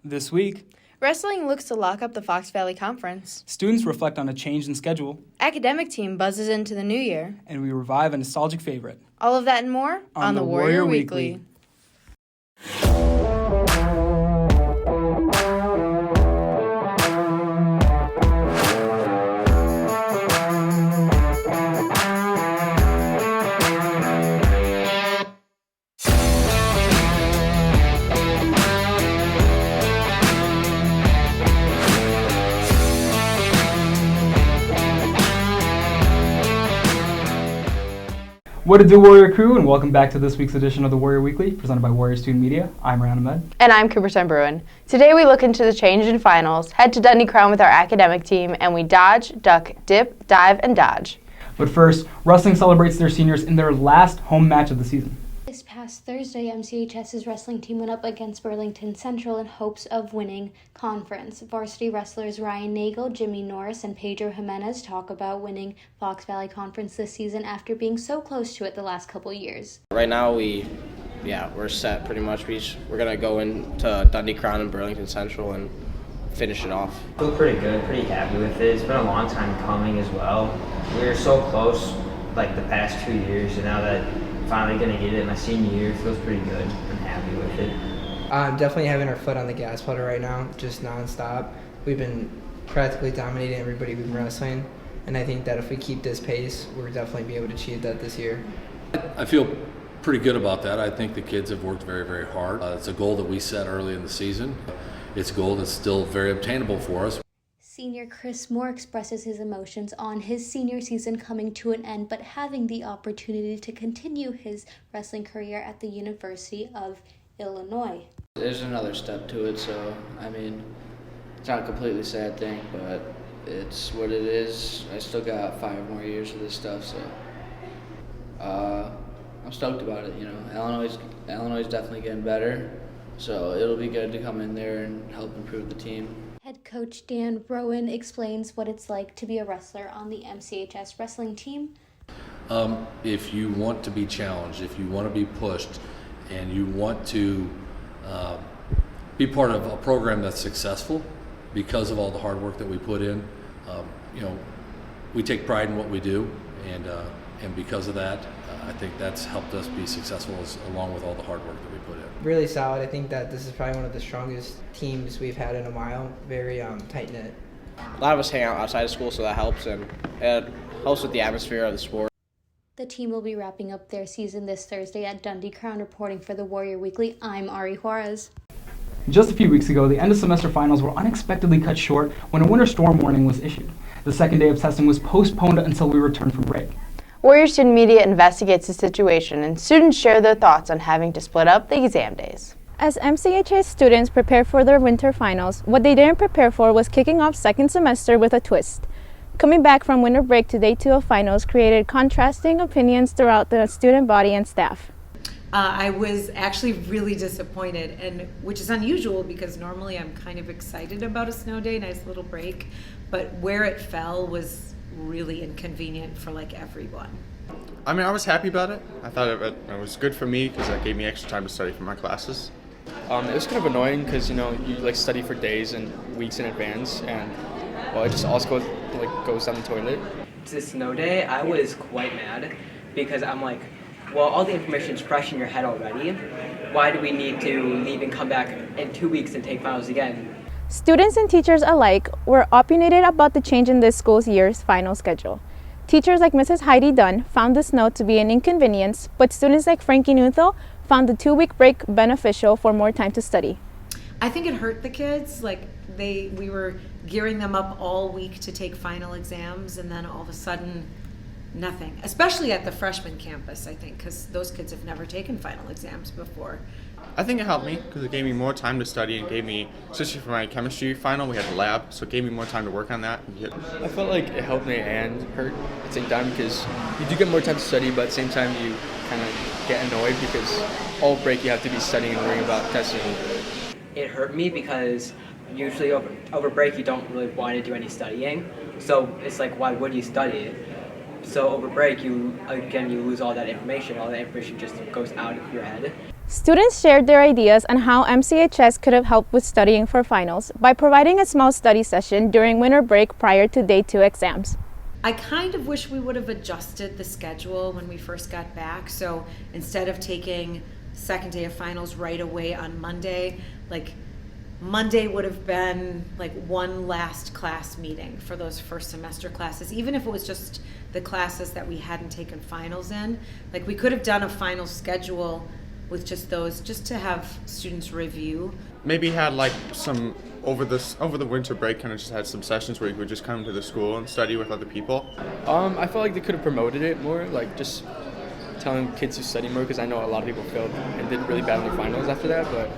This week, wrestling looks to lock up the Fox Valley Conference. students reflect on a change in schedule, Academic team buzzes into the new year. and we revive a nostalgic favorite. All of that and more On the Warrior Weekly. What to do, Warrior Crew, and welcome back to this week's edition of the Warrior Weekly, presented by Warrior Student Media. I'm Ryan Ahmed. And I'm Cooperstown Bruin. Today we look into the change in finals, head to Dundee Crown with our academic team, and we dodge, duck, dip, dive, and dodge. But first, wrestling celebrates their seniors in their last home match of the season. This past Thursday, MCHS's wrestling team went up against Burlington Central in hopes of winning conference. Varsity wrestlers Ryan Nagel, Jimmy Norris, and Pedro Jimenez talk about winning Fox Valley Conference this season after being so close to it the last couple years. Right now, we're set pretty much. We're going to go into Dundee Crown and Burlington Central and finish it off. I feel pretty good, pretty happy with it. It's been a long time coming as well. We were so close like the past 2 years, and now that finally gonna get it my senior year, feels pretty good. I'm happy with it. Definitely having our foot on the gas pedal right now, just nonstop. We've been practically dominating everybody we've been wrestling, and I think that if we keep this pace, we'll definitely be able to achieve that this year. I feel pretty good about that. I think the kids have worked very, very hard. It's a goal that we set early in the season. It's a goal that's still very obtainable for us. Senior Chris Moore expresses his emotions on his senior season coming to an end, but having the opportunity to continue his wrestling career at the University of Illinois. There's another step to it, so it's not a completely sad thing, but it's what it is. I still got 5 more years of this stuff, so I'm stoked about it. Illinois is definitely getting better, so it'll be good to come in there and help improve the team. Head coach Dan Rowan explains what it's like to be a wrestler on the MCHS wrestling team. If you want to be challenged, if you want to be pushed, and you want to be part of a program that's successful because of all the hard work that we put in, we take pride in what we do, and because of that, I think that's helped us be successful along with all the hard work that we put in. Really solid. I think that this is probably one of the strongest teams we've had in a while. Very tight-knit. A lot of us hang out outside of school, so that helps, and it helps with the atmosphere of the sport. The team will be wrapping up their season this Thursday at Dundee Crown. Reporting for the Warrior Weekly, I'm Ari Juarez. Just a few weeks ago, the end-of-semester finals were unexpectedly cut short when a winter storm warning was issued. The second day of testing was postponed until we returned from break. Warrior Student Media investigates the situation, and students share their thoughts on having to split up the exam days. As MCHS students prepare for their winter finals, what they didn't prepare for was kicking off second semester with a twist. Coming back from winter break to day 2 of finals created contrasting opinions throughout the student body and staff. I was actually really disappointed, and which is unusual because normally I'm kind of excited about a snow day, nice little break, but where it fell was really inconvenient for everyone. I was happy about it. I thought it was good for me because it gave me extra time to study for my classes. It was kind of annoying because you study for days and weeks in advance, and it just also goes down the toilet. To snow day, I was quite mad because I'm like, well, all the information's fresh in your head already. Why do we need to leave and come back in 2 weeks and take finals again? Students and teachers alike were opinionated about the change in this school's year's final schedule. Teachers like Mrs. Heidi Dunn found the snow to be an inconvenience, but students like Frankie Newthel found the 2-week break beneficial for more time to study. I think it hurt the kids. We were gearing them up all week to take final exams, and then all of a sudden, nothing. Especially at the freshman campus, I think, because those kids have never taken final exams before. I think it helped me because it gave me more time to study and gave me, especially for my chemistry final, we had the lab, so it gave me more time to work on that. I felt like it helped me and hurt at the same time because you do get more time to study, but at the same time you kind of get annoyed because all break you have to be studying and worrying about testing. It hurt me because usually over break you don't really want to do any studying, so it's like, why would you study? So over break you lose all that information. All that information just goes out of your head. Students shared their ideas on how MCHS could have helped with studying for finals by providing a small study session during winter break prior to day 2 exams. I kind of wish we would have adjusted the schedule when we first got back. So instead of taking second day of finals right away on Monday, like Monday would have been like one last class meeting for those first semester classes, even if it was just the classes that we hadn't taken finals in. Like we could have done a final schedule with just those, just to have students review. Maybe had like some over the winter break, kind of just had some sessions where you could just come to the school and study with other people. I felt like they could have promoted it more, like just telling kids to study more, because I know a lot of people failed and did really bad in their finals after that. But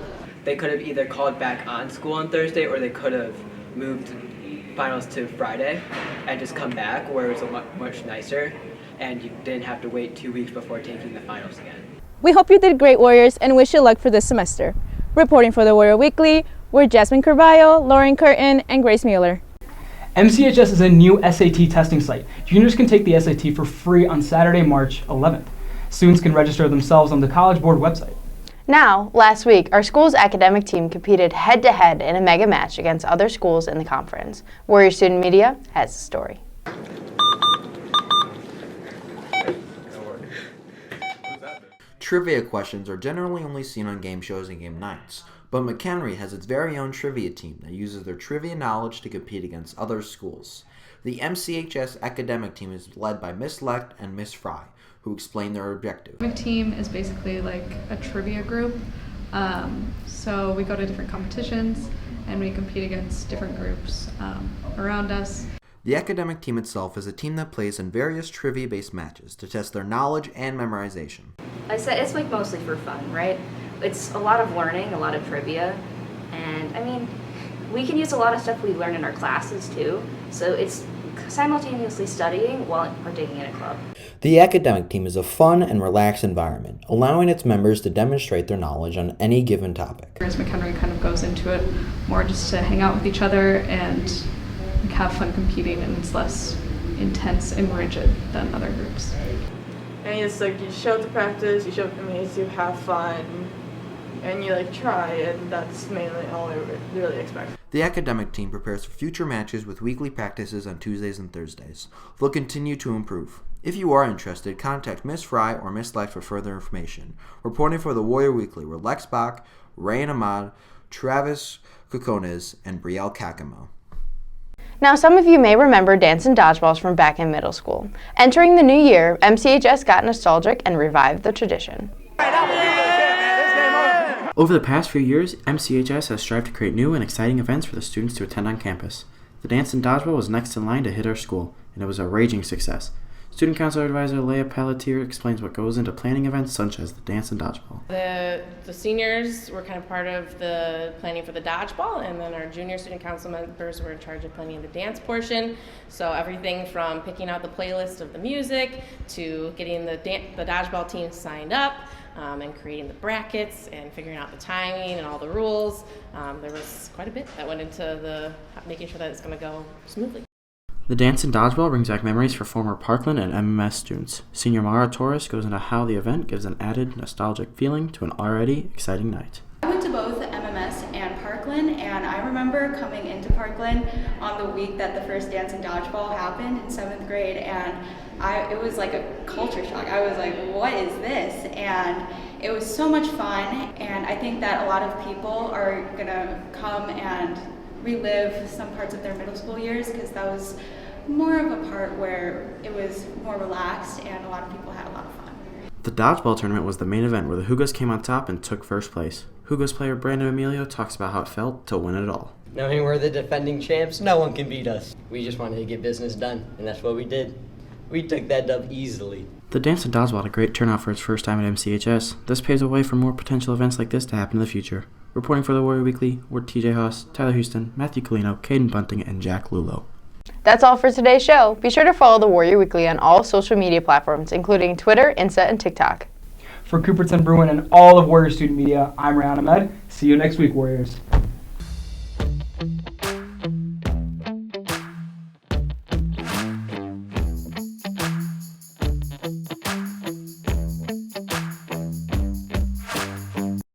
they could have either called back on school on Thursday, or they could have moved finals to Friday and just come back, where it was much nicer and you didn't have to wait 2 weeks before taking the finals again. We hope you did great, Warriors, and wish you luck for this semester. Reporting for the Warrior Weekly, we're Jasmine Carballo, Lauren Curtin, and Grace Mueller. MCHS is a new SAT testing site. Juniors can take the SAT for free on Saturday, March 11th. Students can register themselves on the College Board website. Now, last week, our school's academic team competed head-to-head in a mega match against other schools in the conference. Warrior Student Media has the story. Trivia questions are generally only seen on game shows and game nights, but McHenry has its very own trivia team that uses their trivia knowledge to compete against other schools. The MCHS academic team is led by Miss Lecht and Miss Fry, who explain their objective. The team is basically like a trivia group, so we go to different competitions and we compete against different groups around us. The academic team itself is a team that plays in various trivia-based matches to test their knowledge and memorization. I said it's like mostly for fun, right? It's a lot of learning, a lot of trivia, and I mean, we can use a lot of stuff we learn in our classes too, so it's simultaneously studying while partaking in a club. The academic team is a fun and relaxed environment, allowing its members to demonstrate their knowledge on any given topic. Whereas McHenry kind of goes into it more just to hang out with each other and have fun competing, and it's less intense and rigid than other groups. And it's like you show up to practice, you have fun, and you like try, and that's mainly all I really expect. The academic team prepares for future matches with weekly practices on Tuesdays and Thursdays. They'll continue to improve. If you are interested, contact Miss Fry or Miss Lecht for further information. Reporting for the Warrior Weekly were Lex Bach, Rayan Ahmad, Travis Kokones, and Brielle Kakamo. Now, some of you may remember dance and dodgeballs from back in middle school. Entering the new year, MCHS got nostalgic and revived the tradition. Over the past few years, MCHS has strived to create new and exciting events for the students to attend on campus. The dance and dodgeball was next in line to hit our school, and it was a raging success. Student Council Advisor Leah Pelletier explains what goes into planning events such as the dance and dodgeball. The seniors were kind of part of the planning for the dodgeball, and then our junior student council members were in charge of planning the dance portion. So everything from picking out the playlist of the music to getting the dodgeball team signed up, and creating the brackets and figuring out the timing and all the rules. There was quite a bit that went into making sure that it's going to go smoothly. The dance and dodgeball brings back memories for former Parkland and MMS students. Senior Mara Torres goes into how the event gives an added nostalgic feeling to an already exciting night. I went to both MMS and Parkland, and I remember coming into Parkland on the week that the first dance and dodgeball happened in 7th grade, and it was like a culture shock. I was like, what is this? And it was so much fun, and I think that a lot of people are gonna come and relive some parts of their middle school years, because that was more of a part where it was more relaxed and a lot of people had a lot of fun. The dodgeball tournament was the main event where the Hugas came on top and took first place. Hugas player Brandon Emilio talks about how it felt to win it all. Knowing we're the defending champs, no one can beat us. We just wanted to get business done, and that's what we did. We took that dub easily. The dance and dodgeball had a great turnout for its first time at MCHS. This paves the way for more potential events like this to happen in the future. Reporting for the Warrior Weekly were TJ Haas, Tyler Houston, Matthew Colino, Caden Bunting, and Jack Lulo. That's all for today's show. Be sure to follow the Warrior Weekly on all social media platforms, including Twitter, Insta, and TikTok. For Cooperton Bruin and all of Warrior Student Media, I'm Rayan Ahmed. See you next week, Warriors.